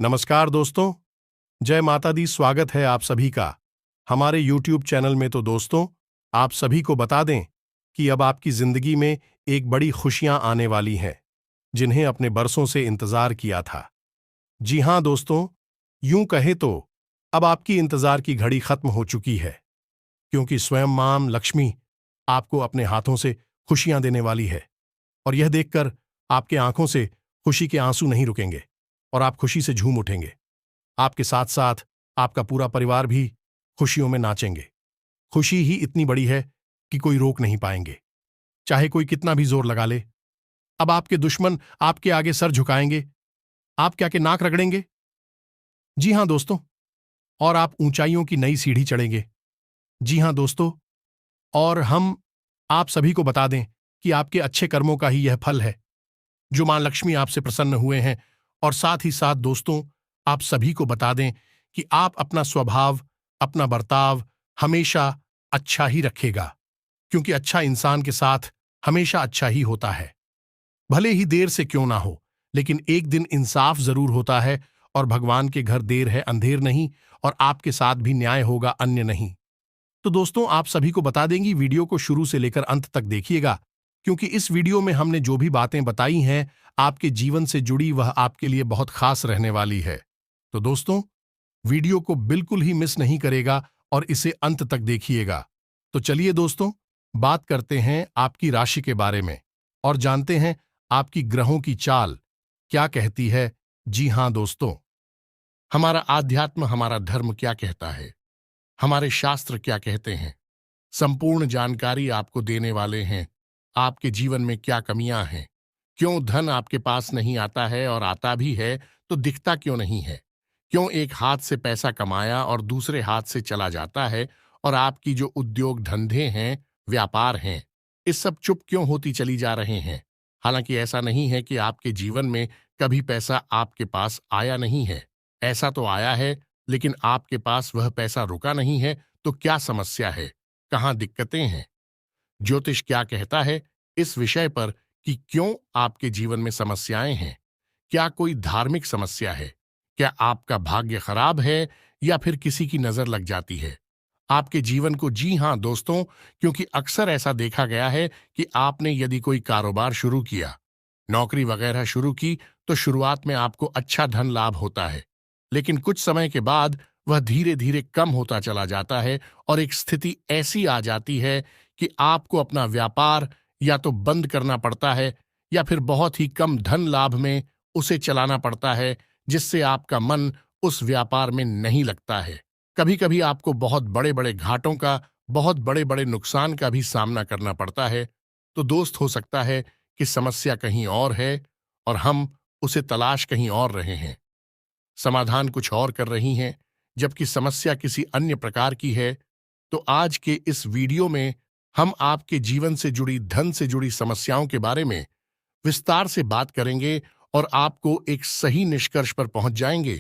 नमस्कार दोस्तों, जय माता दी। स्वागत है आप सभी का हमारे YouTube चैनल में। तो दोस्तों, आप सभी को बता दें कि अब आपकी जिंदगी में एक बड़ी खुशियां आने वाली हैं, जिन्हें अपने बरसों से इंतजार किया था। जी हां दोस्तों, यूं कहें तो अब आपकी इंतजार की घड़ी खत्म हो चुकी है, क्योंकि स्वयं मां लक्ष्मी आपको अपने हाथों से खुशियां देने वाली है। और यह देखकर आपके आंखों से खुशी के आंसू नहीं रुकेंगे और आप खुशी से झूम उठेंगे। आपके साथ साथ आपका पूरा परिवार भी खुशियों में नाचेंगे। खुशी ही इतनी बड़ी है कि कोई रोक नहीं पाएंगे, चाहे कोई कितना भी जोर लगा ले। अब आपके दुश्मन आपके आगे सर झुकाएंगे, आप क्या के नाक रगड़ेंगे। जी हां दोस्तों, और आप ऊंचाइयों की नई सीढ़ी चढ़ेंगे। जी हां दोस्तों, और हम आप सभी को बता दें कि आपके अच्छे कर्मों का ही यह फल है, जो मां लक्ष्मी आपसे प्रसन्न हुए हैं। और साथ ही साथ दोस्तों, आप सभी को बता दें कि आप अपना स्वभाव, अपना बर्ताव हमेशा अच्छा ही रखेगा, क्योंकि अच्छा इंसान के साथ हमेशा अच्छा ही होता है। भले ही देर से क्यों ना हो, लेकिन एक दिन इंसाफ जरूर होता है। और भगवान के घर देर है अंधेर नहीं, और आपके साथ भी न्याय होगा अन्य नहीं। तो दोस्तों, आप सभी को बता देंगी, वीडियो को शुरू से लेकर अंत तक देखिएगा, क्योंकि इस वीडियो में हमने जो भी बातें बताई हैं आपके जीवन से जुड़ी, वह आपके लिए बहुत खास रहने वाली है। तो दोस्तों, वीडियो को बिल्कुल ही मिस नहीं करेगा और इसे अंत तक देखिएगा। तो चलिए दोस्तों, बात करते हैं आपकी राशि के बारे में और जानते हैं आपकी ग्रहों की चाल क्या कहती है। जी हां दोस्तों, हमारा आध्यात्म, हमारा धर्म क्या कहता है, हमारे शास्त्र क्या कहते हैं, संपूर्ण जानकारी आपको देने वाले हैं। आपके जीवन में क्या कमियां हैं, क्यों धन आपके पास नहीं आता है, और आता भी है तो दिखता क्यों नहीं है, क्यों एक हाथ से पैसा कमाया और दूसरे हाथ से चला जाता है, और आपकी जो उद्योग धंधे हैं, व्यापार हैं, इस सब चुप क्यों होती चली जा रहे हैं। हालांकि ऐसा नहीं है कि आपके जीवन में कभी पैसा आपके पास आया नहीं है, ऐसा तो आया है, लेकिन आपके पास वह पैसा रुका नहीं है। तो क्या समस्या है, कहाँ दिक्कतें हैं, ज्योतिष क्या कहता है इस विषय पर कि क्यों आपके जीवन में समस्याएं हैं। क्या कोई धार्मिक समस्या है, क्या आपका भाग्य खराब है, या फिर किसी की नजर लग जाती है आपके जीवन को। जी हां दोस्तों, क्योंकि अक्सर ऐसा देखा गया है कि आपने यदि कोई कारोबार शुरू किया, नौकरी वगैरह शुरू की, तो शुरुआत में आपको अच्छा धन लाभ होता है, लेकिन कुछ समय के बाद वह धीरे धीरे कम होता चला जाता है, और एक स्थिति ऐसी आ जाती है कि आपको अपना व्यापार या तो बंद करना पड़ता है, या फिर बहुत ही कम धन लाभ में उसे चलाना पड़ता है, जिससे आपका मन उस व्यापार में नहीं लगता है। कभी कभी आपको बहुत बड़े बड़े घाटों का, बहुत बड़े बड़े नुकसान का भी सामना करना पड़ता है। तो दोस्त, हो सकता है कि समस्या कहीं और है और हम उसे तलाश कहीं और रहे हैं, समाधान कुछ और कर रही हैं, जबकि समस्या किसी अन्य प्रकार की है। तो आज के इस वीडियो में हम आपके जीवन से जुड़ी, धन से जुड़ी समस्याओं के बारे में विस्तार से बात करेंगे, और आपको एक सही निष्कर्ष पर पहुंच जाएंगे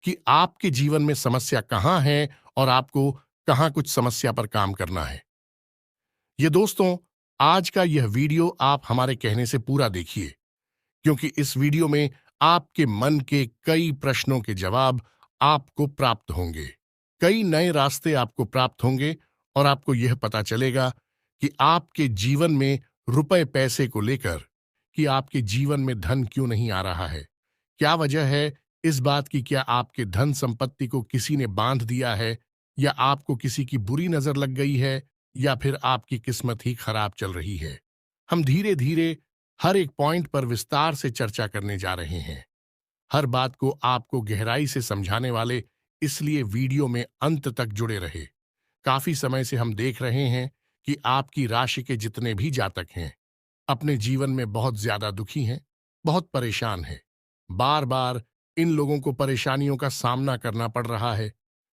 कि आपके जीवन में समस्या कहां है और आपको कहां कुछ समस्या पर काम करना है। ये दोस्तों, आज का यह वीडियो आप हमारे कहने से पूरा देखिए, क्योंकि इस वीडियो में आपके मन के कई प्रश्नों के जवाब आपको प्राप्त होंगे, कई नए रास्ते आपको प्राप्त होंगे, और आपको यह पता चलेगा कि आपके जीवन में रुपए पैसे को लेकर, कि आपके जीवन में धन क्यों नहीं आ रहा है, क्या वजह है इस बात की। क्या आपके धन संपत्ति को किसी ने बांध दिया है, या आपको किसी की बुरी नजर लग गई है, या फिर आपकी किस्मत ही खराब चल रही है। हम धीरे धीरे हर एक पॉइंट पर विस्तार से चर्चा करने जा रहे हैं, हर बात को आपको गहराई से समझाने वाले, इसलिए वीडियो में अंत तक जुड़े रहे। काफी समय से हम देख रहे हैं कि आपकी राशि के जितने भी जातक हैं, अपने जीवन में बहुत ज्यादा दुखी हैं, बहुत परेशान हैं। बार बार इन लोगों को परेशानियों का सामना करना पड़ रहा है,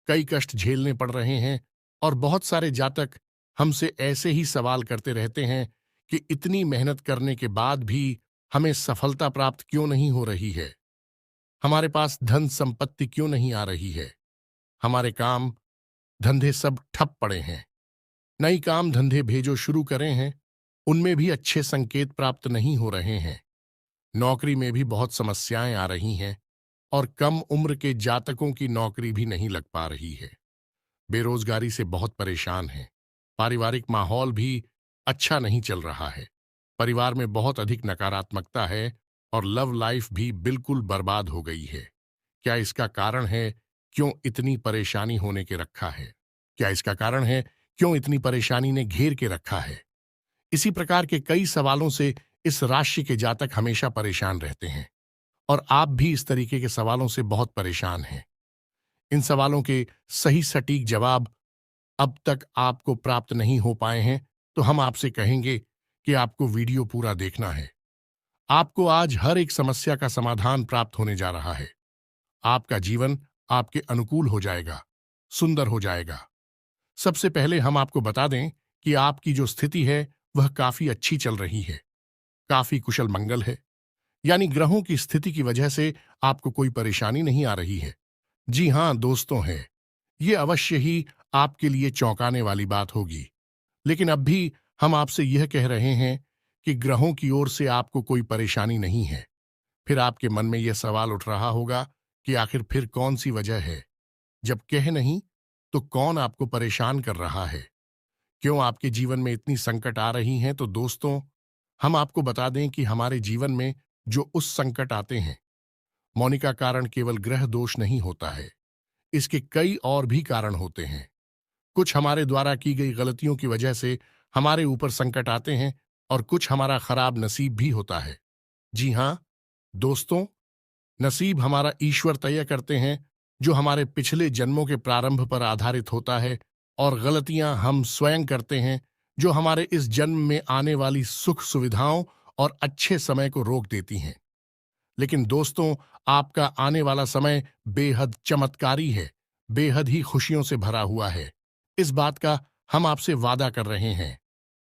कई कष्ट झेलने पड़ रहे हैं, और बहुत सारे जातक हमसे ऐसे ही सवाल करते रहते हैं कि इतनी मेहनत करने के बाद भी हमें सफलता प्राप्त क्यों नहीं हो रही है, हमारे पास धन संपत्ति क्यों नहीं आ रही है, हमारे काम धंधे सब ठप पड़े हैं, नई काम धंधे भेजो शुरू करें हैं, उनमें भी अच्छे संकेत प्राप्त नहीं हो रहे हैं, नौकरी में भी बहुत समस्याएं आ रही हैं, और कम उम्र के जातकों की नौकरी भी नहीं लग पा रही है। बेरोजगारी से बहुत परेशान हैं। पारिवारिक माहौल भी अच्छा नहीं चल रहा है। परिवार में बहुत अधिक नकारात्मकता है और लव लाइफ भी बिल्कुल बर्बाद हो गई है। क्या इसका कारण है क्यों इतनी परेशानी होने के रखा है? क्या इसका कारण है क्यों इतनी परेशानी ने घेर के रखा है? इसी प्रकार के कई सवालों से इस राशि के जातक हमेशा परेशान रहते हैं और आप भी इस तरीके के सवालों से बहुत परेशान हैं। इन सवालों के सही सटीक जवाब अब तक आपको प्राप्त नहीं हो पाए हैं, तो हम आपसे कहेंगे कि आपको वीडियो पूरा देखना है। आपको आज हर एक समस्या का समाधान प्राप्त होने जा रहा है। आपका जीवन आपके अनुकूल हो जाएगा, सुंदर हो जाएगा। सबसे पहले हम आपको बता दें कि आपकी जो स्थिति है वह काफी अच्छी चल रही है, काफी कुशल मंगल है। यानी ग्रहों की स्थिति की वजह से आपको कोई परेशानी नहीं आ रही है। जी हां दोस्तों, है ये अवश्य ही आपके लिए चौंकाने वाली बात होगी। लेकिन अब भी हम आपसे यह कह रहे हैं कि ग्रहों की ओर से आपको कोई परेशानी नहीं है। फिर आपके मन में यह सवाल उठ रहा होगा कि आखिर फिर कौन सी वजह है? जब कह नहीं, तो कौन आपको परेशान कर रहा है? क्यों आपके जीवन में इतनी संकट आ रही हैं? तो दोस्तों, हम आपको बता दें कि हमारे जीवन में जो उस संकट आते हैं, मौनी का कारण केवल ग्रह दोष नहीं होता है। इसके कई और भी कारण होते हैं। कुछ हमारे द्वारा की गई गलतियों की वजह से हमारे ऊपर संकट आते हैं और कुछ हमारा खराब नसीब भी होता है। जी हां दोस्तों, नसीब हमारा ईश्वर तय करते हैं, जो हमारे पिछले जन्मों के प्रारंभ पर आधारित होता है, और गलतियां हम स्वयं करते हैं, जो हमारे इस जन्म में आने वाली सुख सुविधाओं और अच्छे समय को रोक देती हैं। लेकिन दोस्तों, आपका आने वाला समय बेहद चमत्कारी है, बेहद ही खुशियों से भरा हुआ है। इस बात का हम आपसे वादा कर रहे हैं।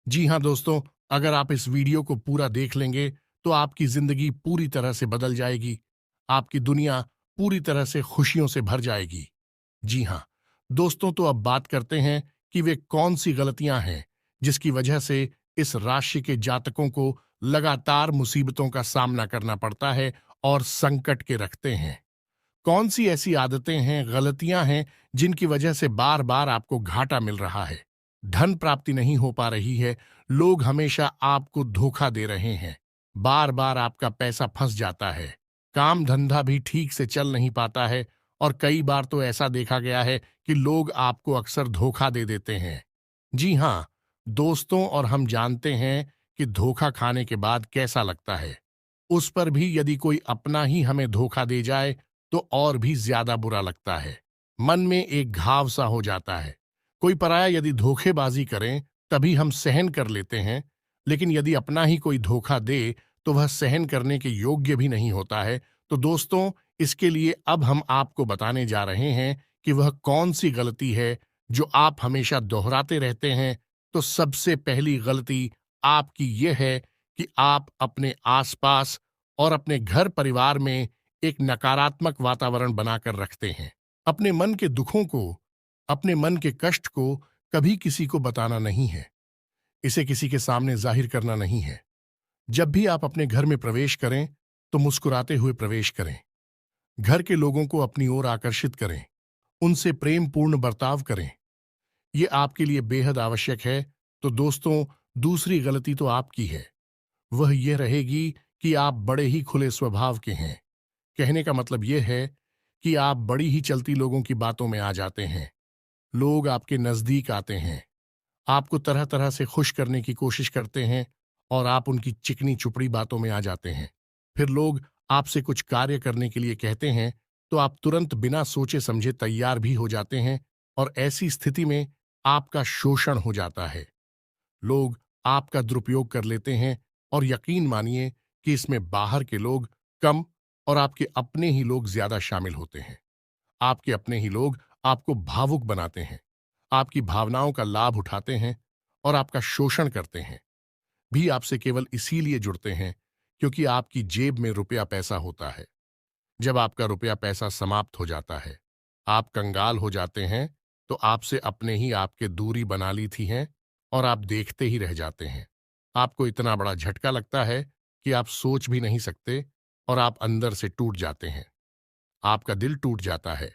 जी हां दोस्तों, अगर आप इस वीडियो को पूरा देख लेंगे तो आपकी जिंदगी पूरी तरह से बदल जाएगी। आपकी दुनिया पूरी तरह से खुशियों से भर जाएगी। जी हां दोस्तों, तो अब बात करते हैं कि वे कौन सी गलतियां हैं जिसकी वजह से इस राशि के जातकों को लगातार मुसीबतों का सामना करना पड़ता है और संकट के रखते हैं। कौन सी ऐसी आदतें हैं, गलतियां हैं, जिनकी वजह से बार बार आपको घाटा मिल रहा है? धन प्राप्ति नहीं हो पा रही है, लोग हमेशा आपको धोखा दे रहे हैं, बार बार आपका पैसा फंस जाता है, काम धंधा भी ठीक से चल नहीं पाता है, और कई बार तो ऐसा देखा गया है कि लोग आपको अक्सर धोखा दे देते हैं। जी हां दोस्तों, और हम जानते हैं कि धोखा खाने के बाद कैसा लगता है। उस पर भी यदि कोई अपना ही हमें धोखा दे जाए तो और भी ज्यादा बुरा लगता है। मन में एक घाव सा हो जाता है। कोई पराया यदि धोखेबाजी करें तभी हम सहन कर लेते हैं, लेकिन यदि अपना ही कोई धोखा दे तो वह सहन करने के योग्य भी नहीं होता है। तो दोस्तों, इसके लिए अब हम आपको बताने जा रहे हैं कि वह कौन सी गलती है जो आप हमेशा दोहराते रहते हैं। तो सबसे पहली गलती आपकी यह है कि आप अपने आसपास और अपने घर परिवार में एक नकारात्मक वातावरण बनाकर रखते हैं। अपने मन के दुखों को, अपने मन के कष्ट को कभी किसी को बताना नहीं है। इसे किसी के सामने जाहिर करना नहीं है। जब भी आप अपने घर में प्रवेश करें तो मुस्कुराते हुए प्रवेश करें। घर के लोगों को अपनी ओर आकर्षित करें, उनसे प्रेम पूर्ण बर्ताव करें। ये आपके लिए बेहद आवश्यक है। तो दोस्तों, दूसरी गलती तो आपकी है। वह यह रहेगी कि आप बड़े ही खुले स्वभाव के हैं। कहने का मतलब यह है कि आप बड़ी ही चलती लोगों की बातों में आ जाते हैं। लोग आपके नजदीक आते हैं, आपको तरह तरह से खुश करने की कोशिश करते हैं, और आप उनकी चिकनी चुपड़ी बातों में आ जाते हैं। फिर लोग आपसे कुछ कार्य करने के लिए कहते हैं तो आप तुरंत बिना सोचे समझे तैयार भी हो जाते हैं, और ऐसी स्थिति में आपका शोषण हो जाता है। लोग आपका दुरुपयोग कर लेते हैं, और यकीन मानिए कि इसमें बाहर के लोग कम और आपके अपने ही लोग ज्यादा शामिल होते हैं। आपके अपने ही लोग आपको भावुक बनाते हैं, आपकी भावनाओं का लाभ उठाते हैं और आपका शोषण करते हैं। भी आपसे केवल इसीलिए जुड़ते हैं क्योंकि आपकी जेब में रुपया पैसा होता है। जब आपका रुपया पैसा समाप्त हो जाता है, आप कंगाल हो जाते हैं, तो आपसे अपने ही आपके दूरी बना ली थी हैं, और आप देखते ही रह जाते हैं। आपको इतना बड़ा झटका लगता है कि आप सोच भी नहीं सकते, और आप अंदर से टूट जाते हैं। आपका दिल टूट जाता है।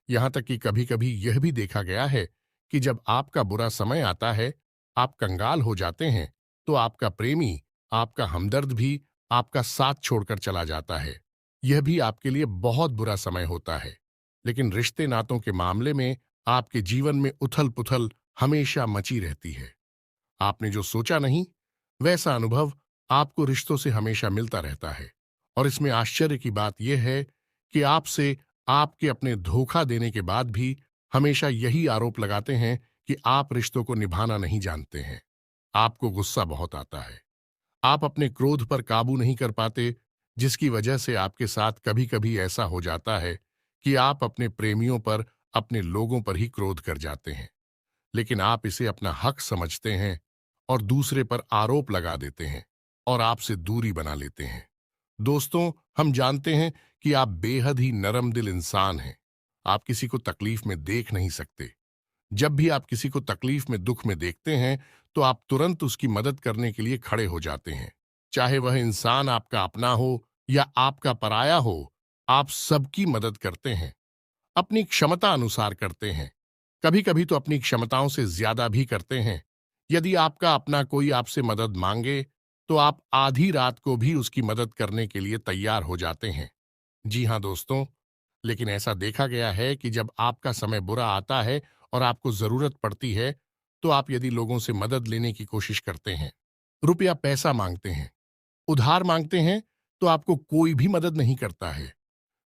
यहां तक कि कभी कभी यह भी देखा गया है कि जब आपका बुरा समय आता है, आप कंगाल हो जाते हैं, तो आपका प्रेमी, आपका हमदर्द भी आपका साथ छोड़कर चला जाता है। यह भी आपके लिए बहुत बुरा समय होता है। लेकिन रिश्ते नातों के मामले में आपके जीवन में उथल पुथल हमेशा मची रहती है। आपने जो सोचा नहीं, वैसा अनुभव आपको रिश्तों से हमेशा मिलता रहता है। और इसमें आश्चर्य की बात यह है कि आपसे आपके अपने धोखा देने के बाद भी हमेशा यही आरोप लगाते हैं कि आप रिश्तों को निभाना नहीं जानते हैं। आपको गुस्सा बहुत आता है। आप अपने क्रोध पर काबू नहीं कर पाते, जिसकी वजह से आपके साथ कभी कभी ऐसा हो जाता है कि आप अपने प्रेमियों पर, अपने लोगों पर ही क्रोध कर जाते हैं। लेकिन आप इसे अपना हक समझते हैं और दूसरे पर आरोप लगा देते हैं और आपसे दूरी बना लेते हैं। दोस्तों, हम जानते हैं कि आप बेहद ही नरम दिल इंसान हैं। आप किसी को तकलीफ में देख नहीं सकते। जब भी आप किसी को तकलीफ में, दुख में देखते हैं, तो आप तुरंत उसकी मदद करने के लिए खड़े हो जाते हैं। चाहे वह इंसान आपका अपना हो या आपका पराया हो, आप सबकी मदद करते हैं। अपनी क्षमता अनुसार करते हैं। कभी कभी तो अपनी क्षमताओं से ज्यादा भी करते हैं। यदि आपका अपना कोई आपसे मदद मांगे, तो आप आधी रात को भी उसकी मदद करने के लिए तैयार हो जाते हैं। जी हाँ दोस्तों, लेकिन ऐसा देखा गया है कि जब आपका समय बुरा आता है और आपको जरूरत पड़ती है, तो आप यदि लोगों से मदद लेने की कोशिश करते हैं, रुपया पैसा मांगते हैं, उधार मांगते हैं, तो आपको कोई भी मदद नहीं करता है।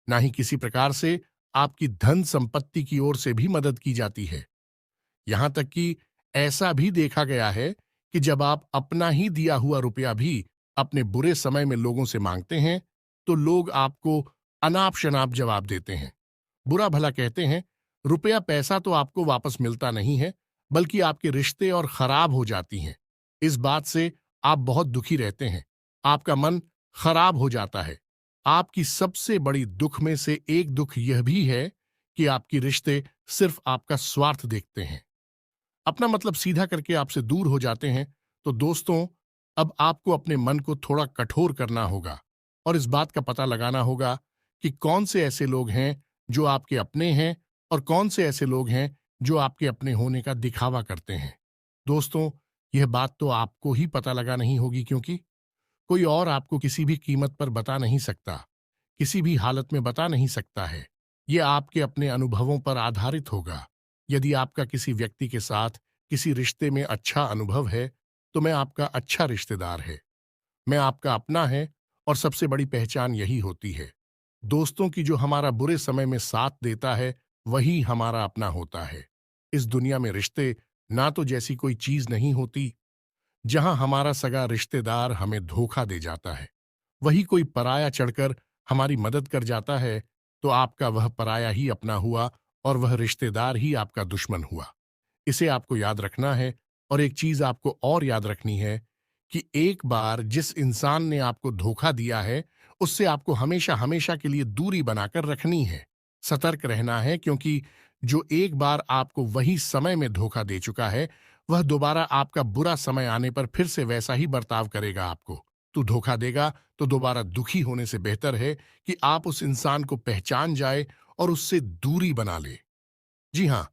ना ही किसी प्रकार से आपकी धन संपत्ति की ओर से भी मदद की जाती है। यहां तक कि ऐसा भी देखा गया है कि जब आप अपना ही दिया हुआ रुपया भी अपने बुरे समय में लोगों से मांगते हैं, तो लोग आपको अनाप शनाप जवाब देते हैं, बुरा भला कहते हैं। रुपया पैसा तो आपको वापस मिलता नहीं है, बल्कि आपके रिश्ते और खराब हो जाती हैं। इस बात से आप बहुत दुखी रहते हैं। आपका मन खराब हो जाता है। आपकी सबसे बड़ी दुख में से एक दुख यह भी है कि आपके रिश्ते सिर्फ आपका स्वार्थ देखते हैं, अपना मतलब सीधा करके आपसे दूर हो जाते हैं। तो दोस्तों, अब आपको अपने मन को थोड़ा कठोर करना होगा और इस बात का पता लगाना होगा कि कौन से ऐसे लोग हैं जो आपके अपने हैं और कौन से ऐसे लोग हैं जो आपके अपने होने का दिखावा करते हैं। दोस्तों, यह बात तो आपको ही पता लगा नहीं होगी, क्योंकि कोई और आपको किसी भी कीमत पर बता नहीं सकता, किसी भी हालत में बता नहीं सकता है। यह आपके अपने अनुभवों पर आधारित होगा। यदि आपका किसी व्यक्ति के साथ किसी रिश्ते में अच्छा अनुभव है, तो मैं आपका अच्छा रिश्तेदार है, मैं आपका अपना है, और सबसे बड़ी पहचान यही होती है। दोस्तों की जो हमारा बुरे समय में साथ देता है, वही हमारा अपना होता है। इस दुनिया में रिश्ते ना तो जैसी कोई चीज नहीं होती। जहां हमारा सगा रिश्तेदार हमें धोखा दे जाता है, वही कोई पराया चढ़कर हमारी मदद कर जाता है, तो आपका वह पराया ही अपना हुआ और वह रिश्तेदार ही आपका दुश्मन हुआ। इसे आपको याद रखना है। और एक चीज आपको और याद रखनी है कि एक बार जिस इंसान ने आपको धोखा दिया है, उससे आपको हमेशा हमेशा के लिए दूरी बनाकर रखनी है। सतर्क रहना है, क्योंकि जो एक बार आपको वही समय में धोखा दे चुका है, वह दोबारा आपका बुरा समय आने पर फिर से वैसा ही बर्ताव करेगा आपको। तो धोखा देगा तो दोबारा दुखी होने से बेहतर है कि आप उस इंसान को पहचान जाए और उससे दूरी बना ले। जी हाँ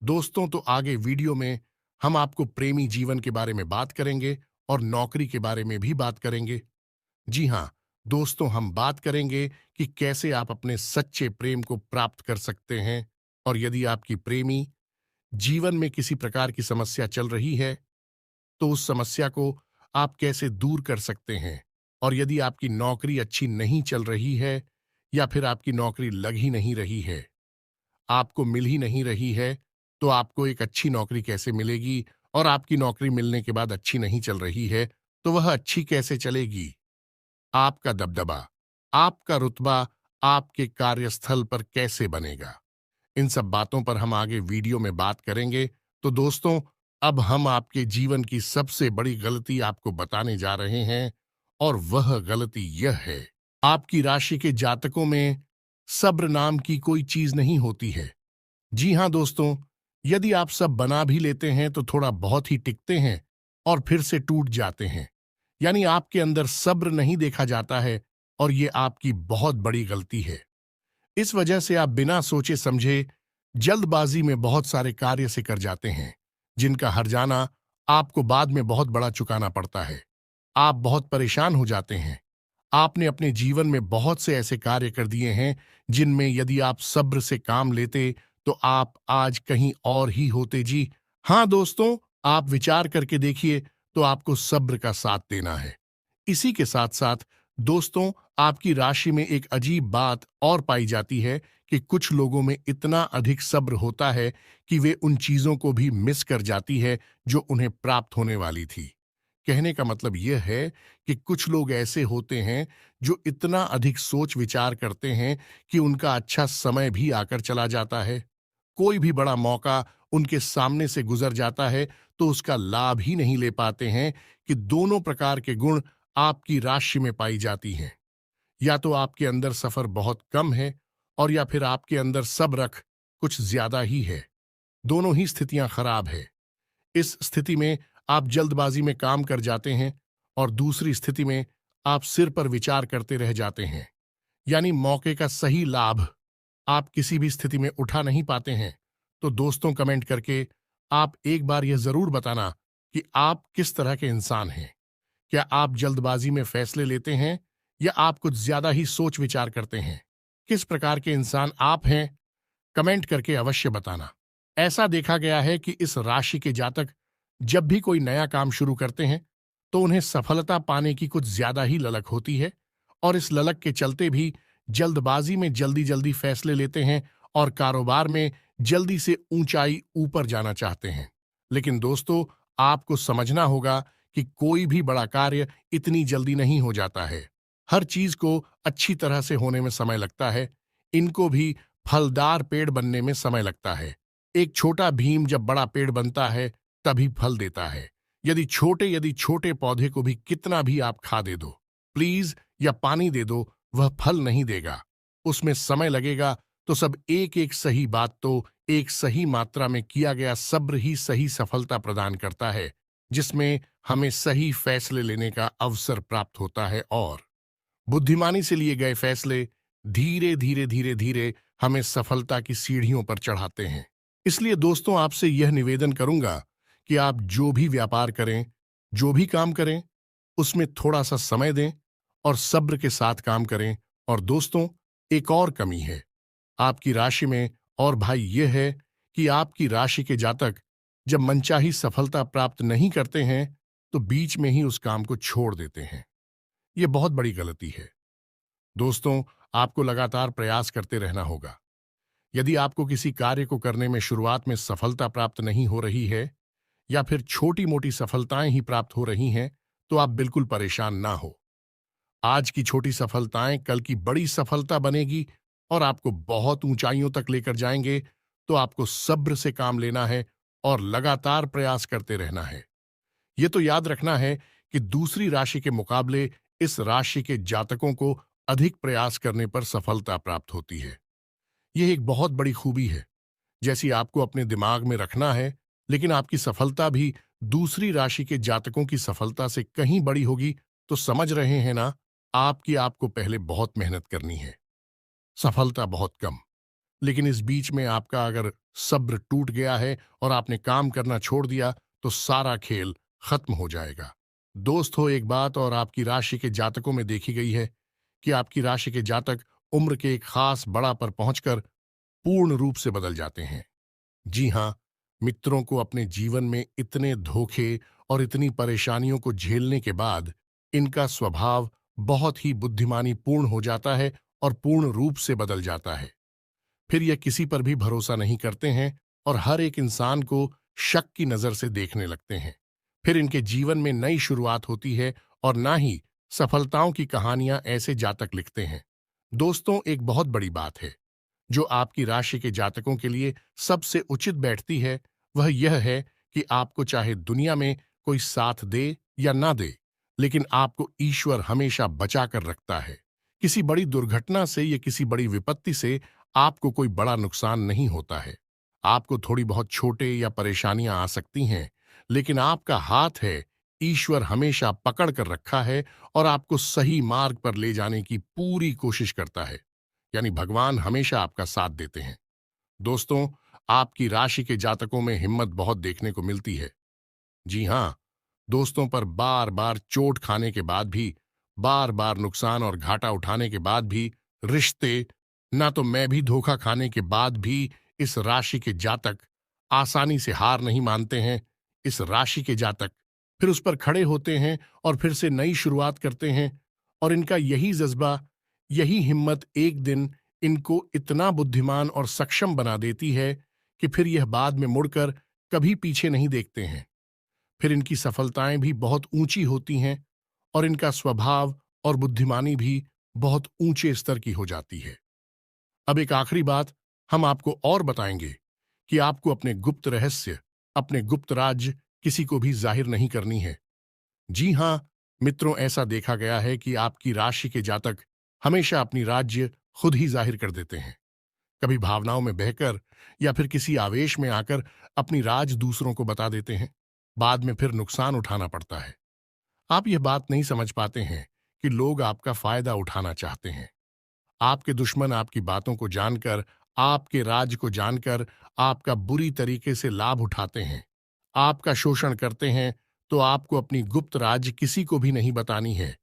दोस्तों, तो आगे वीडियो में हम आपको प्रेमी जीवन के बारे में बात करेंगे और नौकरी के बारे में भी बात करेंगे। जी हाँ दोस्तों, हम बात करेंगे कि कैसे आप अपने सच्चे प्रेम को प्राप्त कर सकते हैं, और यदि आपकी प्रेमी जीवन में किसी प्रकार की समस्या चल रही है, तो उस समस्या को आप कैसे दूर कर सकते हैं। और यदि आपकी नौकरी अच्छी नहीं चल रही है, या फिर आपकी नौकरी लग ही नहीं रही है, आपको मिल ही नहीं रही है, तो आपको एक अच्छी नौकरी कैसे मिलेगी। और आपकी नौकरी मिलने के बाद अच्छी नहीं चल रही है, तो वह अच्छी कैसे चलेगी। आपका दबदबा, आपका रुतबा आपके कार्यस्थल पर कैसे बनेगा। इन सब बातों पर हम आगे वीडियो में बात करेंगे। तो दोस्तों, अब हम आपके जीवन की सबसे बड़ी गलती आपको बताने जा रहे हैं, और वह गलती यह है, आपकी राशि के जातकों में सब्र नाम की कोई चीज नहीं होती है। जी हां दोस्तों, यदि आप सब बना भी लेते हैं, तो थोड़ा बहुत ही टिकते हैं और फिर से टूट जाते हैं। यानी आपके अंदर सब्र नहीं देखा जाता है, और ये आपकी बहुत बड़ी गलती है। इस वजह से आप बिना सोचे समझे जल्दबाजी में बहुत सारे कार्य से कर जाते हैं, जिनका हर्जाना आपको बाद में बहुत बड़ा चुकाना पड़ता है। आप बहुत परेशान हो जाते हैं। आपने अपने जीवन में बहुत से ऐसे कार्य कर दिए हैं जिनमें यदि आप सब्र से काम लेते तो आप आज कहीं और ही होते जी। हाँ दोस्तों, आप विचार करके देखिए, तो आपको सब्र का साथ देना है। इसी के साथ साथ दोस्तों, आपकी राशि में एक अजीब बात और पाई जाती है कि कुछ लोगों में इतना अधिक सब्र होता है कि वे उन चीजों को भी मिस कर जाती है जो उन्हें प्राप्त होने वाली थी। कहने का मतलब यह है कि कुछ लोग ऐसे होते हैं जो इतना अधिक सोच विचार करते हैं कि उनका अच्छा समय भी आकर चला जाता है। कोई भी बड़ा मौका उनके सामने से गुजर जाता है तो उसका लाभ ही नहीं ले पाते हैं कि दोनों प्रकार के गुण आपकी राशि में पाई जाती हैं। या तो आपके अंदर सफर बहुत कम है और या फिर आपके अंदर सब्र कुछ ज्यादा ही है। दोनों ही स्थितियां खराब है। इस स्थिति में आप जल्दबाजी में काम कर जाते हैं और दूसरी स्थिति में आप सिर पर विचार करते रह जाते हैं, यानी मौके का सही लाभ आप किसी भी स्थिति में उठा नहीं पाते हैं। तो दोस्तों, कमेंट करके आप एक बार यह जरूर बताना कि आप किस तरह के इंसान हैं। क्या आप जल्दबाजी में फैसले लेते हैं या आप कुछ ज्यादा ही सोच विचार करते हैं? किस प्रकार के इंसान आप हैं? कमेंट करके अवश्य बताना। ऐसा देखा गया है कि इस राशि के जातक जब भी कोई नया काम शुरू करते हैं तो उन्हें सफलता पाने की कुछ ज्यादा ही ललक होती है और इस ललक के चलते भी जल्दबाजी में जल्दी जल्दी फैसले लेते हैं और कारोबार में जल्दी से ऊंचाई ऊपर जाना चाहते हैं। लेकिन दोस्तों, आपको समझना होगा कि कोई भी बड़ा कार्य इतनी जल्दी नहीं हो जाता है। हर चीज को अच्छी तरह से होने में समय लगता है। इनको भी फलदार पेड़ बनने में समय लगता है। एक छोटा भीम जब बड़ा पेड़ बनता है तभी फल देता है। यदि छोटे पौधे को भी कितना भी आप खा दे दो, प्लीज, या पानी दे दो, वह फल नहीं देगा। उसमें समय लगेगा। तो सब एक एक सही बात तो एक सही मात्रा में किया गया सब्र ही सही सफलता प्रदान करता है, जिसमें हमें सही फैसले लेने का अवसर प्राप्त होता है और बुद्धिमानी से लिए गए फैसले धीरे धीरे धीरे धीरे हमें सफलता की सीढ़ियों पर चढ़ाते हैं। इसलिए दोस्तों, आपसे यह निवेदन करूंगा कि आप जो भी व्यापार करें, जो भी काम करें, उसमें थोड़ा सा समय दें और सब्र के साथ काम करें। और दोस्तों, एक और कमी है आपकी राशि में, और भाई यह है कि आपकी राशि के जातक जब मनचाही सफलता प्राप्त नहीं करते हैं तो बीच में ही उस काम को छोड़ देते हैं। यह बहुत बड़ी गलती है। दोस्तों, आपको लगातार प्रयास करते रहना होगा। यदि आपको किसी कार्य को करने में शुरुआत में सफलता प्राप्त नहीं हो रही है या फिर छोटी मोटी सफलताएं ही प्राप्त हो रही हैं, तो आप बिल्कुल परेशान ना हो। आज की छोटी सफलताएं कल की बड़ी सफलता बनेगी और आपको बहुत ऊंचाइयों तक लेकर जाएंगे। तो आपको सब्र से काम लेना है और लगातार प्रयास करते रहना है। यह तो याद रखना है कि दूसरी राशि के मुकाबले इस राशि के जातकों को अधिक प्रयास करने पर सफलता प्राप्त होती है। यह एक बहुत बड़ी खूबी है, जैसी आपको अपने दिमाग में रखना है। लेकिन आपकी सफलता भी दूसरी राशि के जातकों की सफलता से कहीं बड़ी होगी। तो समझ रहे हैं ना, आपको पहले बहुत मेहनत करनी है, सफलता बहुत कम। लेकिन इस बीच में आपका अगर सब्र टूट गया है और आपने काम करना छोड़ दिया तो सारा खेल खत्म हो जाएगा। दोस्त हो, एक बात और आपकी राशि के जातकों में देखी गई है कि आपकी राशि के जातक उम्र के एक खास बड़ा पर पहुंचकर पूर्ण रूप से बदल जाते हैं। जी हां, मित्रों को अपने जीवन में इतने धोखे और इतनी परेशानियों को झेलने के बाद इनका स्वभाव बहुत ही बुद्धिमानी पूर्ण हो जाता है और पूर्ण रूप से बदल जाता है। फिर यह किसी पर भी भरोसा नहीं करते हैं और हर एक इंसान को शक की नजर से देखने लगते हैं। फिर इनके जीवन में नई शुरुआत होती है और ना ही सफलताओं की कहानियां ऐसे जातक लिखते हैं। दोस्तों, एक बहुत बड़ी बात है जो आपकी राशि के जातकों के लिए सबसे उचित बैठती है, वह यह है कि आपको चाहे दुनिया में कोई साथ दे या ना दे, लेकिन आपको ईश्वर हमेशा बचा कर रखता है। किसी बड़ी दुर्घटना से या किसी बड़ी विपत्ति से आपको कोई बड़ा नुकसान नहीं होता है। आपको थोड़ी बहुत छोटे या परेशानियां आ सकती हैं, लेकिन आपका हाथ है, ईश्वर हमेशा पकड़ कर रखा है और आपको सही मार्ग पर ले जाने की पूरी कोशिश करता है। यानी भगवान हमेशा आपका साथ देते हैं। दोस्तों, आपकी राशि के जातकों में हिम्मत बहुत देखने को मिलती है। जी हां, दोस्तों पर बार बार चोट खाने के बाद भी, बार बार नुकसान और घाटा उठाने के बाद भी, रिश्ते, ना तो मैं भी धोखा खाने के बाद भी इस राशि के जातक आसानी से हार नहीं मानते हैं। इस राशि के जातक फिर उस पर खड़े होते हैं और फिर से नई शुरुआत करते हैं। और इनका यही जज्बा, यही हिम्मत एक दिन इनको इतना बुद्धिमान और सक्षम बना देती है कि फिर यह बाद में मुड़कर कभी पीछे नहीं देखते हैं। फिर इनकी सफलताएं भी बहुत ऊंची होती हैं और इनका स्वभाव और बुद्धिमानी भी बहुत ऊंचे स्तर की हो जाती है। अब एक आखिरी बात हम आपको और बताएंगे कि आपको अपने गुप्त रहस्य, अपने गुप्त राज किसी को भी जाहिर नहीं करनी है। जी हां मित्रों, ऐसा देखा गया है कि आपकी राशि के जातक हमेशा अपनी राज्य खुद ही जाहिर कर देते हैं। कभी भावनाओं में बहकर या फिर किसी आवेश में आकर अपनी राज दूसरों को बता देते हैं। बाद में फिर नुकसान उठाना पड़ता है। आप यह बात नहीं समझ पाते हैं कि लोग आपका फायदा उठाना चाहते हैं। आपके दुश्मन आपकी बातों को जानकर, आपके राज को जानकर आपका बुरी तरीके से लाभ उठाते हैं, आपका शोषण करते हैं। तो आपको अपनी गुप्त राज किसी को भी नहीं बतानी है,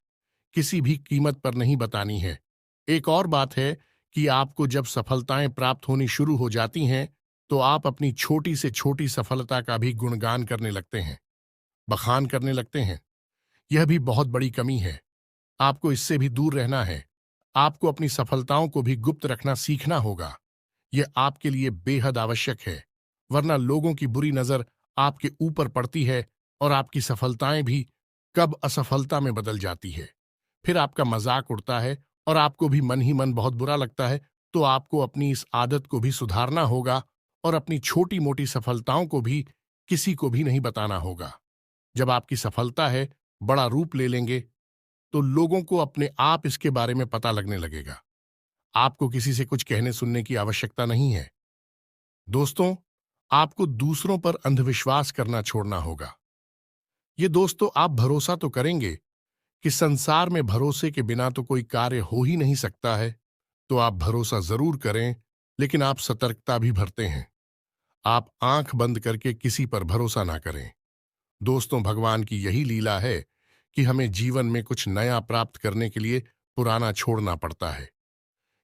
किसी भी कीमत पर नहीं बतानी है। एक और बात है कि आपको जब सफलताएं प्राप्त होनी शुरू हो जाती हैं, तो आप अपनी छोटी से छोटी सफलता का भी गुणगान करने लगते हैं, बखान करने लगते हैं। यह भी बहुत बड़ी कमी है। आपको इससे भी दूर रहना है। आपको अपनी सफलताओं को भी गुप्त रखना सीखना होगा। यह आपके लिए बेहद आवश्यक है, वरना लोगों की बुरी नजर आपके ऊपर पड़ती है और आपकी सफलताएं भी कब असफलता में बदल जाती है। फिर आपका मजाक उड़ता है और आपको भी मन ही मन बहुत बुरा लगता है। तो आपको अपनी इस आदत को भी सुधारना होगा और अपनी छोटी मोटी सफलताओं को भी किसी को भी नहीं बताना होगा। जब आपकी सफलता है बड़ा रूप ले लेंगे, तो लोगों को अपने आप इसके बारे में पता लगने लगेगा। आपको किसी से कुछ कहने सुनने की आवश्यकता नहीं है। दोस्तों, आपको दूसरों पर अंधविश्वास करना छोड़ना होगा। ये दोस्तों, आप भरोसा तो करेंगे कि संसार में भरोसे के बिना तो कोई कार्य हो ही नहीं सकता है। तो आप भरोसा जरूर करें, लेकिन आप सतर्कता भी बरतें हैं। आप आंख बंद करके किसी पर भरोसा ना करें। दोस्तों, भगवान की यही लीला है कि हमें जीवन में कुछ नया प्राप्त करने के लिए पुराना छोड़ना पड़ता है।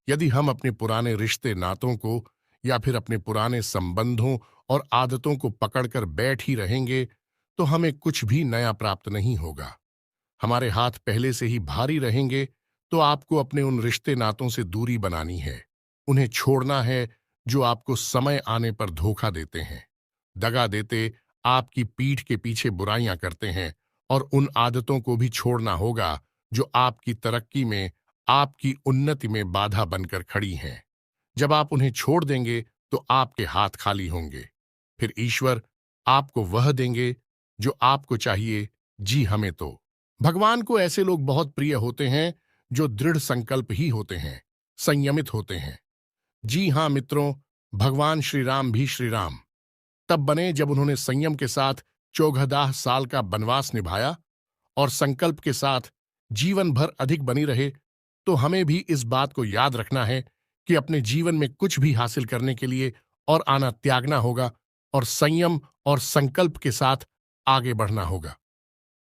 यदि हम अपने पुराने रिश्ते नातों को या फिर अपने पुराने संबंधों और आदतों को पकड़कर बैठ ही रहेंगे, तो हमें कुछ भी नया प्राप्त नहीं होगा। हमारे हाथ पहले से ही भारी रहेंगे। तो आपको अपने उन रिश्ते नातों से दूरी बनानी है, उन्हें छोड़ना है जो आपको समय आने पर धोखा देते हैं, दगा देते, आपकी पीठ के पीछे बुराइयां करते हैं। और उन आदतों को भी छोड़ना होगा जो आपकी तरक्की में, आपकी उन्नति में बाधा बनकर खड़ी हैं। जब आप उन्हें छोड़ देंगे तो आपके हाथ खाली होंगे। फिर ईश्वर आपको वह देंगे जो आपको चाहिए। जी, हमें तो भगवान को ऐसे लोग बहुत प्रिय होते हैं जो दृढ़ संकल्प ही होते हैं, संयमित होते हैं। जी हां मित्रों, भगवान श्री राम भी श्री राम तब बने जब उन्होंने संयम के साथ 14 साल का वनवास निभाया और संकल्प के साथ जीवन भर अधिक बनी रहे। तो हमें भी इस बात को याद रखना है कि अपने जीवन में कुछ भी हासिल करने के लिए और आना त्यागना होगा और संयम और संकल्प के साथ आगे बढ़ना होगा।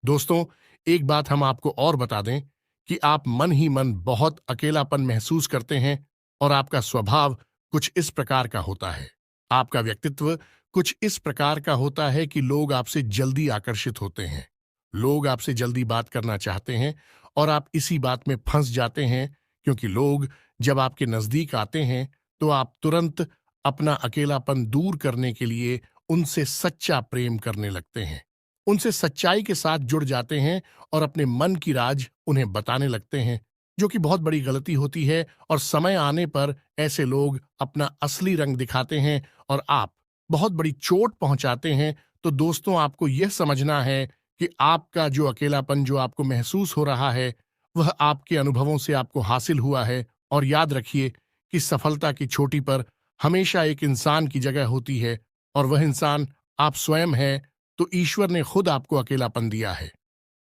दोस्तों, एक बात हम आपको और बता दें कि आप मन ही मन बहुत अकेलापन महसूस करते हैं और आपका स्वभाव कुछ इस प्रकार का होता है। आपका व्यक्तित्व कुछ इस प्रकार का होता है कि लोग आपसे जल्दी आकर्षित होते हैं। लोग आपसे जल्दी बात करना चाहते हैं और आप इसी बात में फंस जाते हैं, क्योंकि लोग जब आपके नजदीक आते हैं तो आप तुरंत अपना अकेलापन दूर करने के लिए उनसे सच्चा प्रेम करने लगते हैं, उनसे सच्चाई के साथ जुड़ जाते हैं और अपने मन की राज उन्हें बताने लगते हैं, जो कि बहुत बड़ी गलती होती है। और समय आने पर ऐसे लोग अपना असली रंग दिखाते हैं और आप बहुत बड़ी चोट पहुंचाते हैं। तो दोस्तों, आपको यह समझना है कि आपका जो अकेलापन जो आपको महसूस हो रहा है, वह आपके अनुभवों से आपको हासिल हुआ है। और याद रखिए कि सफलता की चोटी पर हमेशा एक इंसान की जगह होती है और वह इंसान आप स्वयं हैं। तो ईश्वर ने खुद आपको अकेलापन दिया है,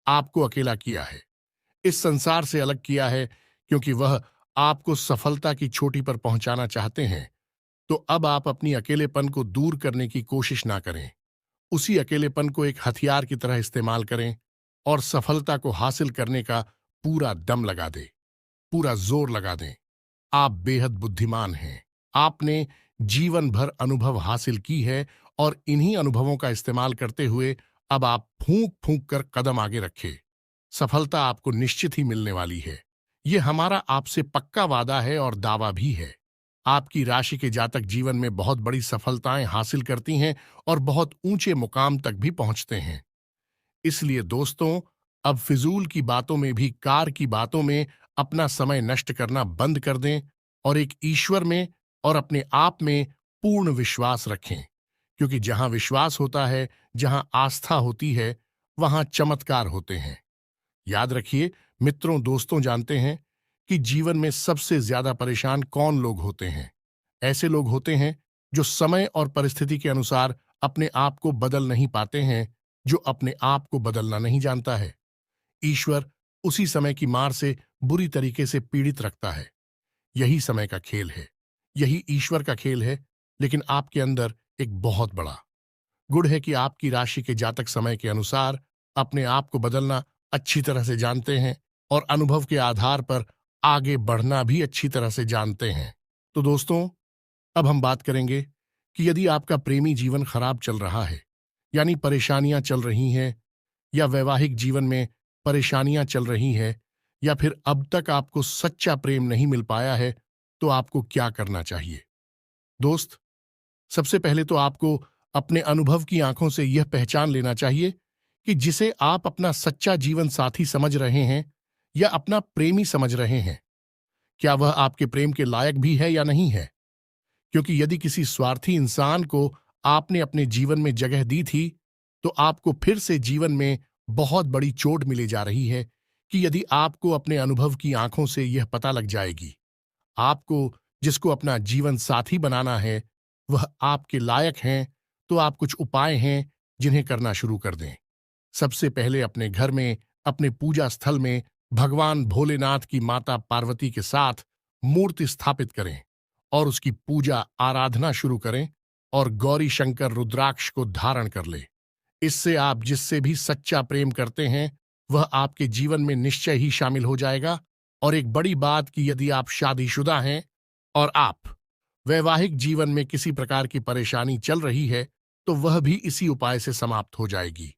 आपको अकेला किया है, इस संसार से अलग किया है, क्योंकि वह आपको सफलता की चोटी पर पहुंचाना चाहते हैं, तो अब आप अपनी अकेलेपन को दूर करने की कोशिश ना करें। उसी अकेलेपन को एक हथियार की तरह इस्तेमाल करें और सफलता को हासिल करने का पूरा दम लगा दें, पूरा जोर लगा दें। आप बेहद बुद्धिमान हैं। आपने जीवन भर अनुभव हासिल की है और इन्हीं अनुभवों का इस्तेमाल करते हुए अब आप फूंक फूंक कर कदम आगे रखें। सफलता आपको निश्चित ही मिलने वाली है। यह हमारा आपसे पक्का वादा है और दावा भी है। आपकी राशि के जातक जीवन में बहुत बड़ी सफलताएं हासिल करती हैं और बहुत ऊंचे मुकाम तक भी पहुंचते हैं। इसलिए दोस्तों, अब फिजूल की बातों में भी कार की बातों में अपना समय नष्ट करना बंद कर दें और एक ईश्वर में और अपने आप में पूर्ण विश्वास रखें, क्योंकि जहां विश्वास होता है, जहां आस्था होती है, वहां चमत्कार होते हैं। याद रखिए मित्रों, दोस्तों, जानते हैं कि जीवन में सबसे ज्यादा परेशान कौन लोग होते हैं? ऐसे लोग होते हैं जो समय और परिस्थिति के अनुसार अपने आप को बदल नहीं पाते हैं, जो अपने आप को बदलना नहीं जानता है। ईश्वर उसी समय की मार से बुरी तरीके से पीड़ित रखता है। यही समय का खेल है, यही ईश्वर का खेल है। लेकिन आपके अंदर एक बहुत बड़ा गुण है कि आपकी राशि के जातक समय के अनुसार अपने आप को बदलना अच्छी तरह से जानते हैं और अनुभव के आधार पर आगे बढ़ना भी अच्छी तरह से जानते हैं। तो दोस्तों, अब हम बात करेंगे कि यदि आपका प्रेमी जीवन खराब चल रहा है, यानी परेशानियां चल रही हैं, या वैवाहिक जीवन में परेशानियां चल रही हैं, या फिर अब तक आपको सच्चा प्रेम नहीं मिल पाया है, तो आपको क्या करना चाहिए? दोस्त, सबसे पहले तो आपको अपने अनुभव की आंखों से यह पहचान लेना चाहिए कि जिसे आप अपना सच्चा जीवन साथी समझ रहे हैं या अपना प्रेमी समझ रहे हैं, क्या वह आपके प्रेम के लायक भी है या नहीं है। क्योंकि यदि किसी स्वार्थी इंसान को आपने अपने जीवन में जगह दी थी, तो आपको फिर से जीवन में बहुत बड़ी चोट मिले जा रही है कि यदि आपको अपने अनुभव की आंखों से यह पता लग जाएगी, आपको जिसको अपना जीवन साथी बनाना है वह आपके लायक हैं, तो आप कुछ उपाय हैं जिन्हें करना शुरू कर दें। सबसे पहले अपने घर में, अपने पूजा स्थल में भगवान भोलेनाथ की माता पार्वती के साथ मूर्ति स्थापित करें और उसकी पूजा आराधना शुरू करें और गौरी शंकर रुद्राक्ष को धारण कर ले। इससे आप जिससे भी सच्चा प्रेम करते हैं वह आपके जीवन में निश्चय ही शामिल हो जाएगा। और एक बड़ी बात कि यदि आप शादीशुदा हैं और आप वैवाहिक जीवन में किसी प्रकार की परेशानी चल रही है, तो वह भी इसी उपाय से समाप्त हो जाएगी।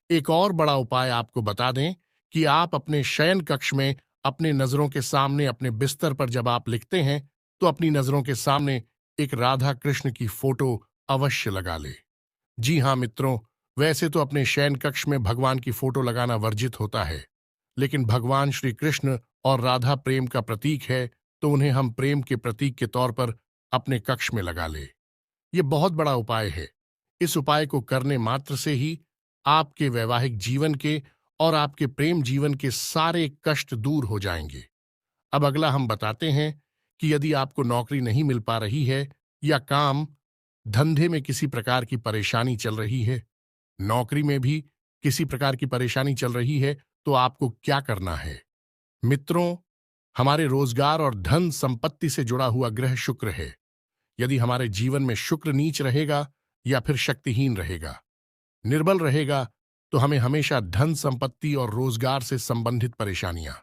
एक और बड़ा उपाय आपको बता दें कि आप अपने शयन कक्ष में अपने नजरों के सामने अपने बिस्तर पर जब आप लिखते हैं, तो अपनी नजरों के सामने एक राधा कृष्ण की फोटो अवश्य लगा ले। जी हाँ मित्रों, वैसे तो अपने शयन कक्ष में भगवान की फोटो लगाना वर्जित होता है, लेकिन भगवान श्री कृष्ण और राधा प्रेम का प्रतीक है, तो उन्हें हम प्रेम के प्रतीक के तौर पर अपने कक्ष में लगा ले। ये बहुत बड़ा उपाय है। इस उपाय को करने मात्र से ही आपके वैवाहिक जीवन के और आपके प्रेम जीवन के सारे कष्ट दूर हो जाएंगे। अब अगला हम बताते हैं कि यदि आपको नौकरी नहीं मिल पा रही है या काम धंधे में किसी प्रकार की परेशानी चल रही है, नौकरी में भी किसी प्रकार की परेशानी चल रही है, तो आपको क्या करना है? मित्रों, हमारे रोजगार और धन संपत्ति से जुड़ा हुआ ग्रह शुक्र है। यदि हमारे जीवन में शुक्र नीच रहेगा या फिर शक्तिहीन रहेगा, निर्बल रहेगा, तो हमें हमेशा धन संपत्ति और रोजगार से संबंधित परेशानियां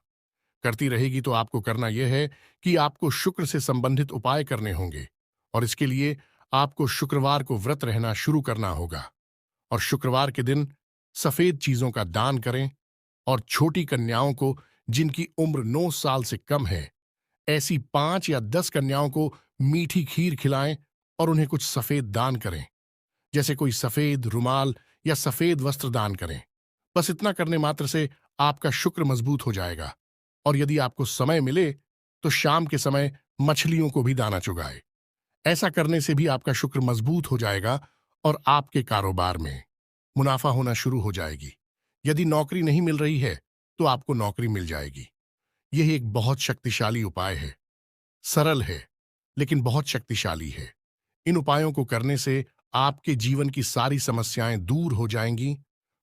करती रहेगी। तो आपको करना यह है कि आपको शुक्र से संबंधित उपाय करने होंगे और इसके लिए आपको शुक्रवार को व्रत रहना शुरू करना होगा और शुक्रवार के दिन सफेद चीजों का दान करें और छोटी कन्याओं को जिनकी उम्र 9 साल से कम है, ऐसी 5 या 10 कन्याओं को मीठी खीर खिलाएं और उन्हें कुछ सफेद दान करें, जैसे कोई सफेद रुमाल या सफेद वस्त्र दान करें। बस इतना करने मात्र से आपका शुक्र मजबूत हो जाएगा। और यदि आपको समय मिले तो शाम के समय मछलियों को भी दाना चुगाए। ऐसा करने से भी आपका शुक्र मजबूत हो जाएगा और आपके कारोबार में मुनाफा होना शुरू हो जाएगी। यदि नौकरी नहीं मिल रही है तो आपको नौकरी मिल जाएगी। यह एक बहुत शक्तिशाली उपाय है, सरल है लेकिन बहुत शक्तिशाली है। इन उपायों को करने से आपके जीवन की सारी समस्याएं दूर हो जाएंगी।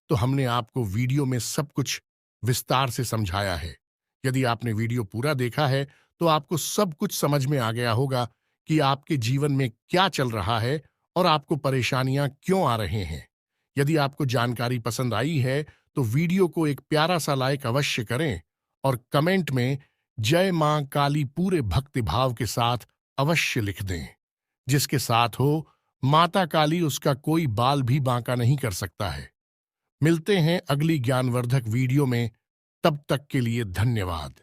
तो हमने आपको वीडियो में सब कुछ विस्तार से समझाया है। यदि आपने वीडियो पूरा देखा है तो आपको सब कुछ समझ में आ गया होगा कि आपके जीवन में क्या चल रहा है और आपको परेशानियां क्यों आ रहे हैं। यदि आपको जानकारी पसंद आई है तो वीडियो को एक प्यारा सा लाइक अवश्य करें और कमेंट में जय मां काली पूरे भक्ति भाव के साथ अवश्य लिख दें। जिसके साथ हो माता काली उसका कोई बाल भी बांका नहीं कर सकता है। मिलते हैं अगली ज्ञानवर्धक वीडियो में, तब तक के लिए धन्यवाद।